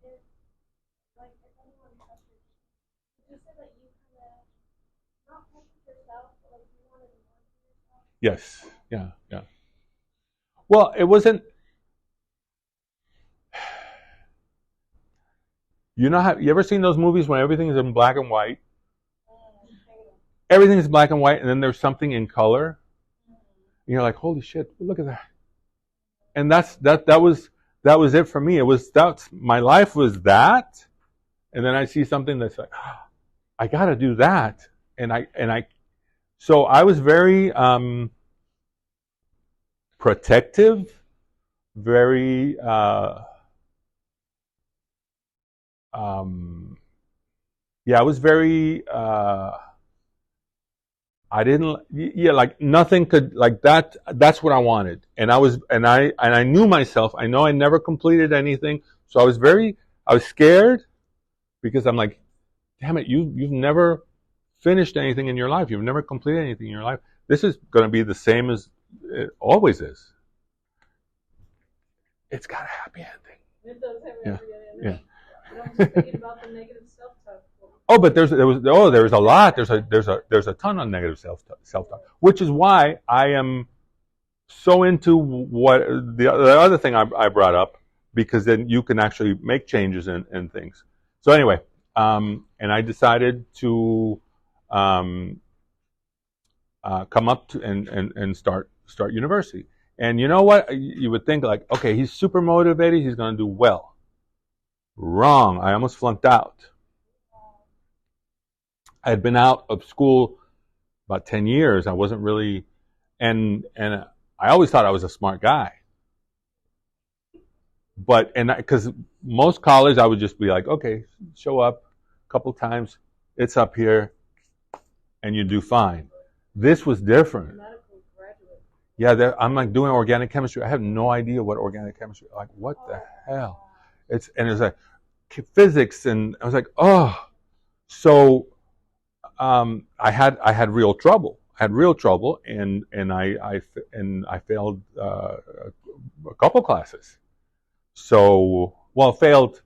if, like, if anyone pressured you, would you say that you kind of not pressured yourself, but like you wanted more for yourself? Yes. Yeah. Yeah. Well, it wasn't. You know how you ever seen those movies when everything's in black and white? Everything's black and white, and then there's something in color, and you're like, "Holy shit! Look at that!" And that was it for me. It was that's my life was that, and then I see something that's like, oh, I got to do that, and I so I was very protective, very yeah, I was very I didn't yeah, like nothing could like that that's what I wanted. And I knew myself. I know I never completed anything. So I was scared because I'm like, damn it, you've never finished anything in your life. You've never completed anything in your life. This is going to be the same as it always is. It's got a happy ending. It does have a Yeah. happy ending. Yeah. And I'm just thinking about the negative self-talk. Oh, but there's a lot. There's a ton of negative self talk, which is why I am so into what the other thing I brought up, because then you can actually make changes in things. So anyway, and I decided to come up to and start university. And you know what? You would think like, okay, he's super motivated. He's going to do well. Wrong. I almost flunked out. I had been out of school about 10 years. I wasn't really, and I always thought I was a smart guy. But, because most college, I would just be like, okay, show up a couple times. It's up here, and you do fine. This was different. Yeah, I'm like doing organic chemistry. I have no idea what organic chemistry, like what the hell? It's like physics, and I was like, oh. So I had real trouble. I had real trouble, and I failed a couple classes. So failed.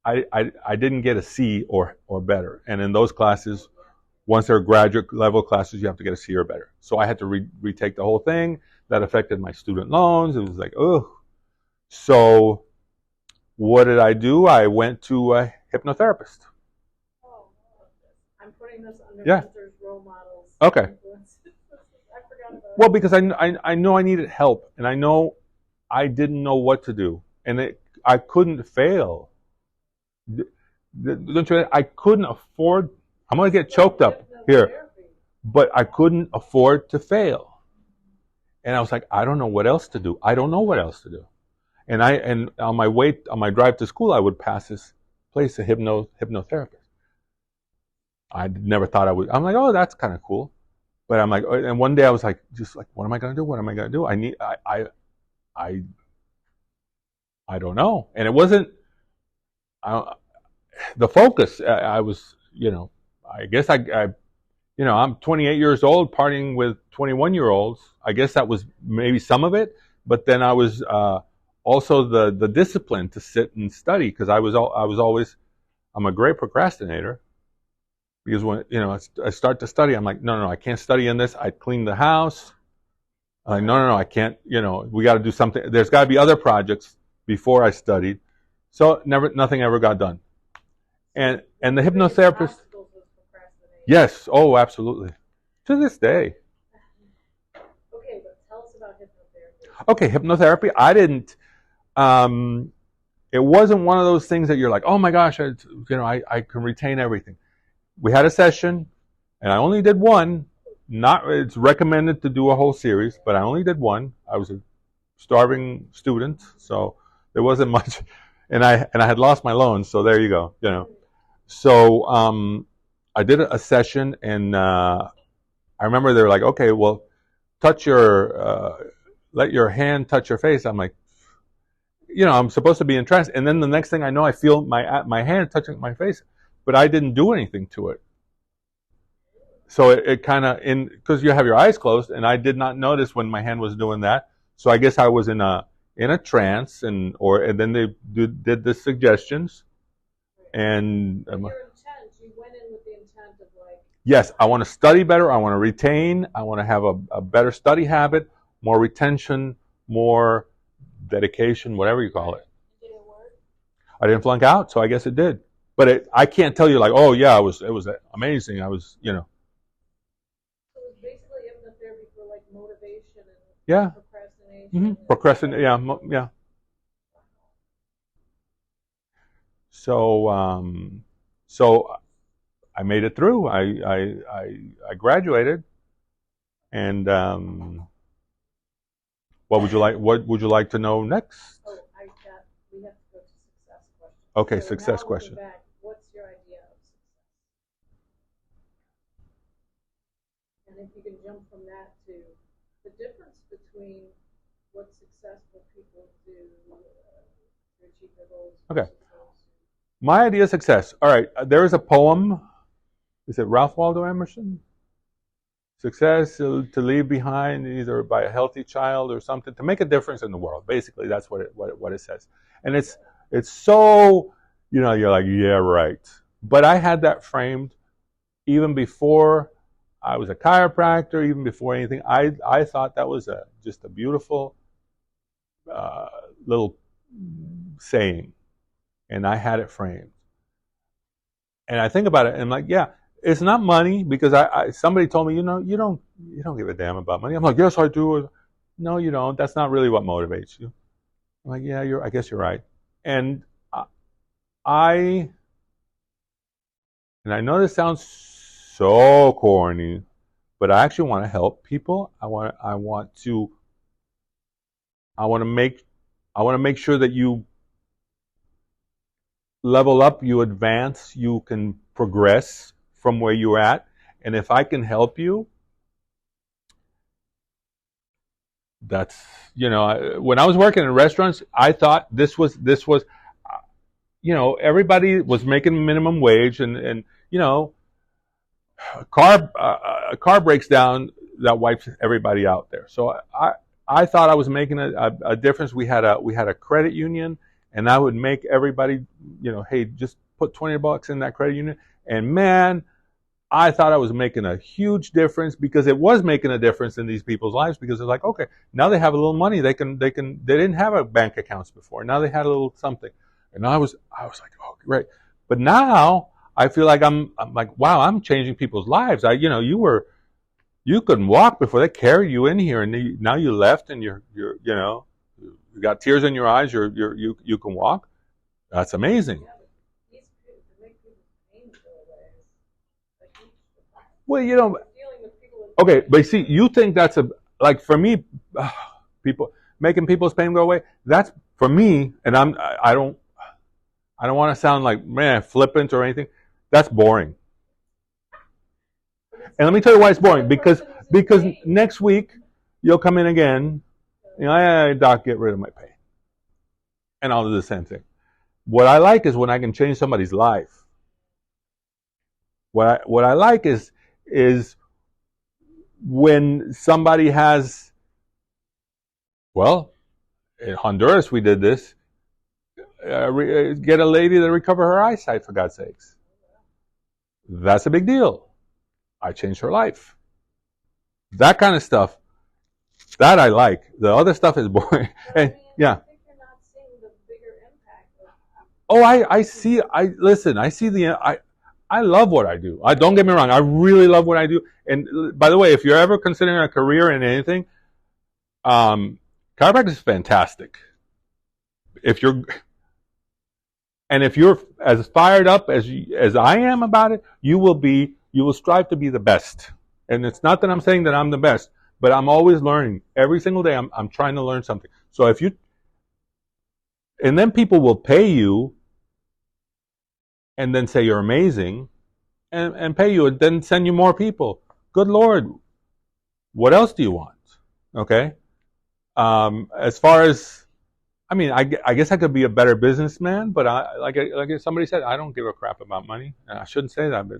I didn't get a C or better, and in those classes, once they're graduate level classes, you have to get a C or better. So I had to retake the whole thing. That affected my student loans. It was like, oh. So what did I do? I went to a hypnotherapist. I'm putting this under Yeah. role models. Okay. I forgot about Well, because I know I needed help, and I know I didn't know what to do, and I couldn't fail. Don't you? I couldn't afford. I'm gonna get choked up here, but I couldn't afford to fail. And I was like, I don't know what else to do. I don't know what else to do. And on my drive to school, I would pass this place, a hypnotherapist. I never thought I would. I'm like, oh, that's kind of cool. But I'm like, and one day I was like, just like, what am I going to do? What am I going to do? I don't know. And it wasn't the focus. I was, I guess I'm 28 years old partying with 21-year-olds. I guess that was maybe some of it. But then I was also the discipline to sit and study, because I was always, I'm a great procrastinator. Because when I start to study, I'm like, no, I can't study in this. I clean the house. I'm like, no, I can't. We got to do something. There's got to be other projects before I studied. So nothing ever got done. And the hypnotherapist, yes, oh, absolutely, to this day. Okay, but tell us about hypnotherapy. Okay, hypnotherapy. I didn't. It wasn't one of those things that you're like, oh my gosh, I can retain everything. We had a session, and I only did one. It's recommended to do a whole series, but I only did one. I was a starving student, so there wasn't much, and I had lost my loans. So there you go. So I did a session, and I remember they were like, okay, well, let your hand touch your face. I'm like, I'm supposed to be in trance, and then the next thing I know, I feel my hand touching my face. But I didn't do anything to it. So it kind of, because you have your eyes closed, and I did not notice when my hand was doing that. So I guess I was in a in a trance, and then they did the suggestions, and But your intent, you went in with the intent of like, yes, I want to study better. I want to retain. I want to have a better study habit, more retention, more dedication, whatever you call it. Did it work? I didn't flunk out, so I guess it did. But I can't tell you like, oh yeah, it was amazing. I was, so it was basically hypnotherapy for like motivation and yeah, procrastination. procrastinate, yeah. So I made it through. I graduated, and what would you like to know next? Oh, we have to go to success question. Okay, So success now question. looking back, what's your idea of success? And if you can jump from that to the difference between what successful people do to achieve their goals. Okay. My idea of success. All right, there is a poem. Is it Ralph Waldo Emerson? Success to leave behind either by a healthy child or something, to make a difference in the world. Basically, that's what it says. And it's so, you're like, yeah, right. But I had that framed even before I was a chiropractor, even before anything. I thought that was just a beautiful little saying, and I had it framed. And I think about it, and I'm like, yeah, it's not money, because somebody told me, you don't give a damn about money. I'm like, yes, I do. No, you don't. That's not really what motivates you. I'm like, yeah, I guess you're right. And I know this sounds so corny, but I actually want to help people. I want to make sure that you level up, you advance, you can progress from where you're at. And if I can help you, that's, when I was working in restaurants, I thought this was, everybody was making minimum wage, and a car breaks down, that wipes everybody out there. So I thought I was making a difference. We had a credit union, and I would make everybody, hey, just put $20 in that credit union. And man, I thought I was making a huge difference, because it was making a difference in these people's lives, because it's like, okay, now they have a little money. They didn't have a bank accounts before. Now they had a little something. And I was like, oh, great. But now I feel like I'm like, wow, I'm changing people's lives. You couldn't walk before. They carried you in here, and now you left, and you got tears in your eyes. You can walk. That's amazing. Well, okay, but see, you think that's like, for me, people making people's pain go away. That's for me, and I don't want to sound like, man, flippant or anything. That's boring. And let me tell you why it's boring. Because next week you'll come in again. Hey, doc, get rid of my pain, and I'll do the same thing. What I like is when I can change somebody's life. What I like is when somebody has, well, in Honduras we did this, get a lady to recover her eyesight, for God's sakes. That's a big deal. I changed her life. That kind of stuff, that I like. The other stuff is boring. And yeah. I think you're not seeing the bigger impact. Oh, I see. I see I love what I do. Don't get me wrong. I really love what I do. And by the way, if you're ever considering a career in anything, chiropractic is fantastic. If you're as fired up as I am about it, you will strive to be the best. And it's not that I'm saying that I'm the best, but I'm always learning. Every single day, I'm trying to learn something. So and then people will pay you, and then say you're amazing, and pay you, and then send you more people. Good Lord, what else do you want? Okay. As far as, I guess I could be a better businessman, but like somebody said, I don't give a crap about money. And I shouldn't say that, but